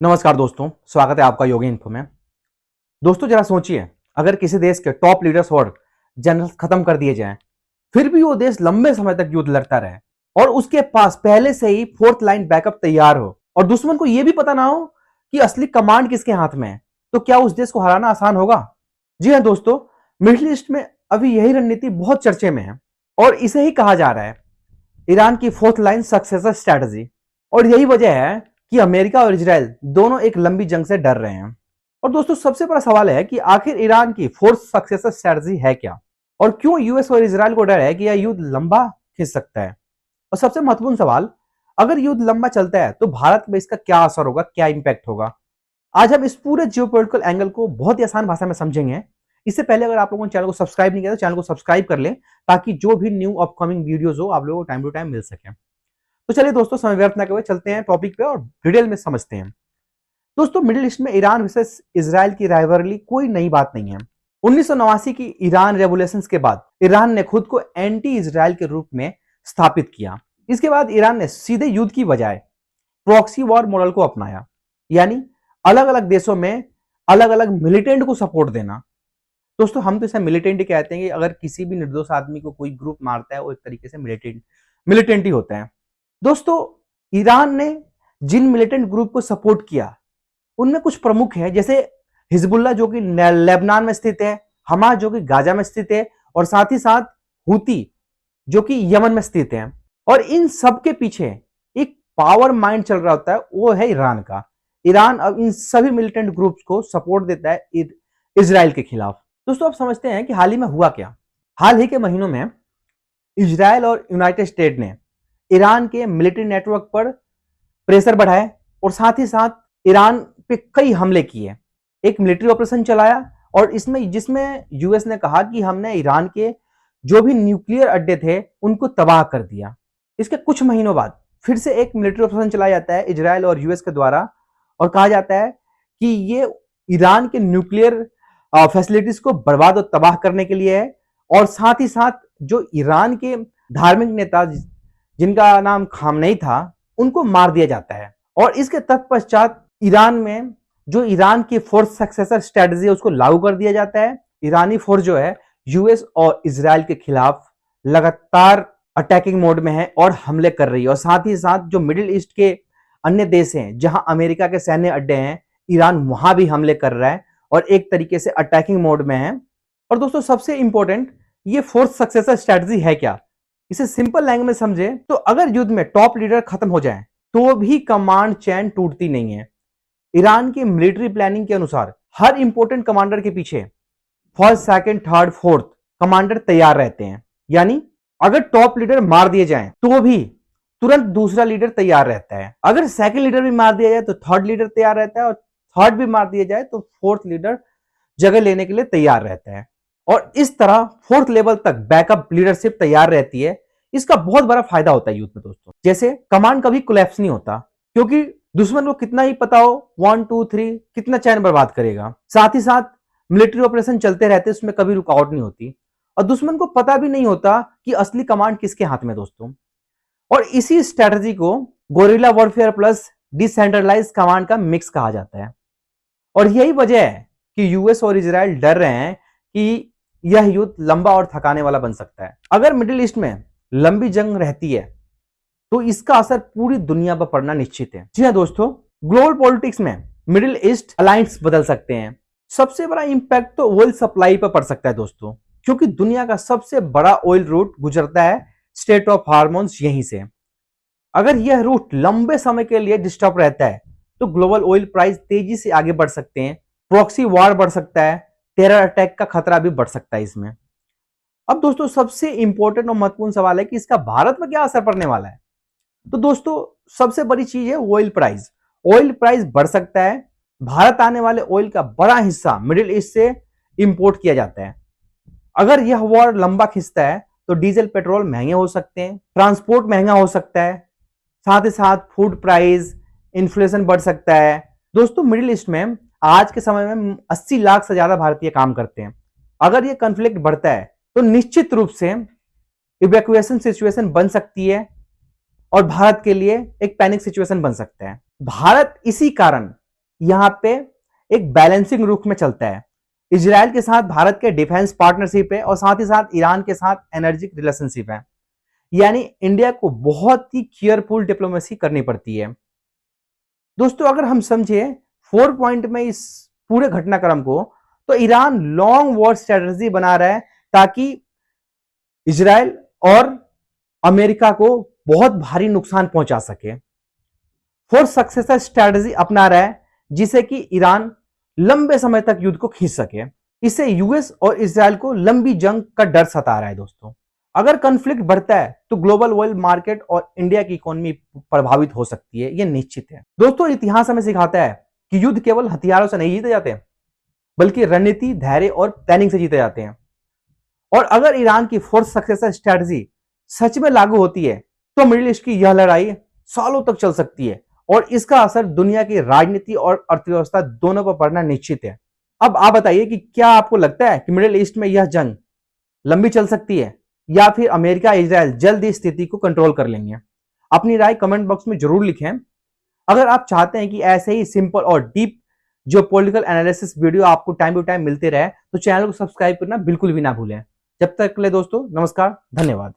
नमस्कार दोस्तों, स्वागत है आपका योगी इन्फो में। दोस्तों जरा सोचिए, अगर किसी देश के टॉप लीडर्स और जनरल खत्म कर दिए जाएं, फिर भी वो देश लंबे समय तक युद्ध लड़ता रहे और उसके पास पहले से ही फोर्थ लाइन बैकअप तैयार हो और दुश्मन को यह भी पता ना हो कि असली कमांड किसके हाथ में है, तो क्या उस देश को हराना आसान होगा? जी हाँ दोस्तों, मिडिल ईस्ट में अभी यही रणनीति बहुत चर्चे में है और इसे ही कहा जा रहा है ईरान की फोर्थ लाइन सक्सेसर स्ट्रैटेजी। और यही वजह है कि अमेरिका और इजराइल दोनों एक लंबी जंग से डर रहे हैं। और दोस्तों सबसे बड़ा सवाल है कि आखिर ईरान की फोर्थ सक्सेसर स्ट्रैटेजी है क्या और क्यों यूएस और इजराइल को डर है कि यह युद्ध लंबा खिंच सकता है। और सबसे महत्वपूर्ण सवाल, अगर युद्ध लंबा चलता है तो भारत में इसका क्या असर होगा, क्या इंपैक्ट होगा। आज हम इस पूरे जियोपॉलिटिकल एंगल को बहुत ही आसान भाषा में समझेंगे। इससे पहले अगर आप लोगों ने चैनल को सब्सक्राइब नहीं किया तो चैनल को सब्सक्राइब कर लें, ताकि जो भी न्यू अपकमिंग वीडियोस हो आप लोगों को टाइम टू टाइम मिल सके। तो चलिए दोस्तों, समय व्यर्थ न करते हुए चलते हैं टॉपिक पे और डिटेल में समझते हैं। दोस्तों मिडिल ईस्ट में ईरान वर्सेस इजराइल की राइवलरी कोई नई बात नहीं है। 1989 की ईरान रेवोल्यूशंस के बाद ईरान ने खुद को एंटी इजराइल के रूप में स्थापित किया। इसके बाद ईरान ने सीधे युद्ध की बजाय प्रॉक्सी वॉर मॉडल को अपनाया, यानी अलग अलग देशों में अलग अलग मिलिटेंट को सपोर्ट देना। दोस्तों हम तो इसे मिलिटेंट ही कहते हैं कि अगर किसी भी निर्दोष आदमी को कोई ग्रुप मारता है वो एक तरीके से मिलिटेंट ही होता है। दोस्तों ईरान ने जिन मिलिटेंट ग्रुप को सपोर्ट किया उनमें कुछ प्रमुख हैं, जैसे हिजबुल्ला जो कि लेबनान में स्थित है, हमास जो कि गाजा में स्थित है, और साथ ही साथ हुती जो कि यमन में स्थित है। और इन सब के पीछे एक पावर माइंड चल रहा होता है, वो है ईरान का। ईरान अब इन सभी मिलिटेंट ग्रुप्स को सपोर्ट देता है इजराइल के खिलाफ। दोस्तों आप समझते हैं कि हाल ही में हुआ क्या। हाल ही के महीनों में इजराइल और यूनाइटेड स्टेट ने ईरान के मिलिट्री नेटवर्क पर प्रेशर बढ़ाया और साथ ही साथ ईरान पे कई हमले किए। एक मिलिट्री ऑपरेशन चलाया और जिसमें यूएस ने कहा कि हमने ईरान के जो भी न्यूक्लियर अड्डे थे उनको तबाह कर दिया। इसके कुछ महीनों बाद फिर से एक मिलिट्री ऑपरेशन चलाया जाता है इजराइल और यूएस के द्वारा, और कहा जाता है कि ये ईरान के न्यूक्लियर फैसिलिटीज को बर्बाद और तबाह करने के लिए है। और साथ ही साथ जो ईरान के धार्मिक नेता जिनका नाम खामनेई था उनको मार दिया जाता है। और इसके तत्पश्चात ईरान में जो ईरान की फोर्स सक्सेसर स्ट्रेटजी है उसको लागू कर दिया जाता है। ईरानी फोर्स जो है यूएस और इजराइल के खिलाफ लगातार अटैकिंग मोड में है और हमले कर रही है। और साथ ही साथ जो मिडिल ईस्ट के अन्य देश हैं जहां अमेरिका के सैन्य अड्डे हैं, ईरान वहां भी हमले कर रहा है और एक तरीके से अटैकिंग मोड में है। और दोस्तों सबसे इंपॉर्टेंट, ये फोर्स सक्सेसर स्ट्रेटजी है क्या, इसे सिंपल लैंग्वेज में समझे तो अगर युद्ध में टॉप लीडर खत्म हो जाए तो भी कमांड चेन टूटती नहीं है। ईरान की मिलिट्री प्लानिंग के अनुसार हर इंपॉर्टेंट कमांडर के पीछे first, second, third, fourth commander तैयार रहते हैं। यानी अगर टॉप लीडर मार दिए जाएं तो भी तुरंत दूसरा लीडर तैयार रहता है। अगर सेकंड लीडर भी मार दिया जाए तो थर्ड लीडर तैयार रहता है, और थर्ड भी मार दिया जाए तो फोर्थ लीडर जगह लेने के लिए तैयार रहता है। और इस तरह फोर्थ लेवल तक बैकअप लीडरशिप तैयार रहती है। इसका बहुत बड़ा फायदा होता है युद्ध में दोस्तों। जैसे कमांड कभी कोलैप्स नहीं होता, क्योंकि दुश्मन को कितना ही पता हो 1 2 3 कितना चैन बर्बाद करेगा। साथ ही साथ मिलिट्री ऑपरेशन चलते रहते, उसमें कभी रुकावट नहीं होती और दुश्मन को पता भी नहीं होता कि असली कमांड किसके हाथ में दोस्तों। और इसी स्ट्रेटजी को guerrilla warfare plus decentralised command का मिक्स कहा जाता है। और यही वजह है कि यूएस और इजराइल डर रहे हैं कि यह युद्ध लंबा और थकाने वाला बन सकता है। अगर मिडिल ईस्ट में लंबी जंग रहती है तो इसका असर पूरी दुनिया पर पड़ना निश्चित है। जी हाँ दोस्तों, ग्लोबल पॉलिटिक्स में मिडिल ईस्ट अलायंस बदल सकते हैं। सबसे बड़ा इंपैक्ट तो ऑयल सप्लाई पर पड़ सकता है दोस्तों, क्योंकि दुनिया का सबसे बड़ा ऑयल रूट गुजरता है स्टेट ऑफ हार्मोन्स यहीं से। अगर यह रूट लंबे समय के लिए डिस्टर्ब रहता है तो ग्लोबल ऑयल प्राइस तेजी से आगे बढ़ सकते हैं, प्रॉक्सी वॉर बढ़ सकता है, टेरर अटैक का खतरा भी बढ़ सकता है इसमें। अब दोस्तों सबसे इंपॉर्टेंट और महत्वपूर्ण सवाल है कि इसका भारत पर क्या असर पड़ने वाला है। तो दोस्तों सबसे बड़ी चीज है ऑयल प्राइस। ऑयल प्राइस बढ़ सकता है। भारत आने वाले ऑयल का बड़ा हिस्सा मिडिल ईस्ट से इंपोर्ट किया जाता है। अगर यह वॉर लंबा खिंचता है तो डीजल पेट्रोल महंगे हो सकते हैं, ट्रांसपोर्ट महंगा हो सकता है, साथ ही साथ फूड प्राइस, इन्फ्लेशन बढ़ सकता है। दोस्तों मिडिल ईस्ट में आज के समय में 80 लाख से ज्यादा भारतीय काम करते हैं। अगर यह कॉन्फ्लिक्ट बढ़ता है तो निश्चित रूप से इवैक्यूएशन सिचुएशन बन सकती है और भारत के लिए एक पैनिक सिचुएशन बन सकता है। भारत इसी कारण यहां पे एक बैलेंसिंग रुख में चलता है। इजराइल के साथ भारत के डिफेंस पार्टनरशिप है और साथ ही साथ ईरान के साथ एनर्जी रिलेशनशिप है। यानी इंडिया को बहुत ही केयरफुल डिप्लोमेसी करनी पड़ती है। दोस्तों अगर हम समझे 4 पॉइंट में इस पूरे घटनाक्रम को, तो ईरान लॉन्ग वॉर स्ट्रेटजी बना रहा है ताकि इजराइल और अमेरिका को बहुत भारी नुकसान पहुंचा सके। फोर्स सक्सेसर स्ट्रेटजी अपना रहा है जिसे कि ईरान लंबे समय तक युद्ध को खींच सके। इससे यूएस और इजराइल को लंबी जंग का डर सता रहा है। दोस्तों अगर कॉन्फ्लिक्ट बढ़ता है तो ग्लोबल ऑयल मार्केट और इंडिया की इकोनॉमी प्रभावित हो सकती है, यह निश्चित है। दोस्तों इतिहास हमें सिखाता है कि युद्ध केवल हथियारों से नहीं जीते जाते, बल्कि रणनीति, धैर्य और प्लानिंग से जीते जाते हैं। और अगर ईरान की फोर्स सक्सेसर स्ट्रेटजी सच में लागू होती है तो मिडिल ईस्ट की यह लड़ाई सालों तक चल सकती है और इसका असर दुनिया की राजनीति और अर्थव्यवस्था दोनों पर पड़ना निश्चित है। अब आप बताइए कि क्या आपको लगता है कि मिडिल ईस्ट में यह जंग लंबी चल सकती है या फिर अमेरिका इजराइल जल्द ही स्थिति को कंट्रोल कर लेंगे? अपनी राय कमेंट बॉक्स में जरूर लिखें। अगर आप चाहते हैं कि ऐसे ही सिंपल और डीप जो पॉलिटिकल एनालिसिस वीडियो आपको टाइम टू टाइम मिलते रहे तो चैनल को सब्सक्राइब करना बिल्कुल भी ना भूलें। जब तक के लिए दोस्तों नमस्कार, धन्यवाद।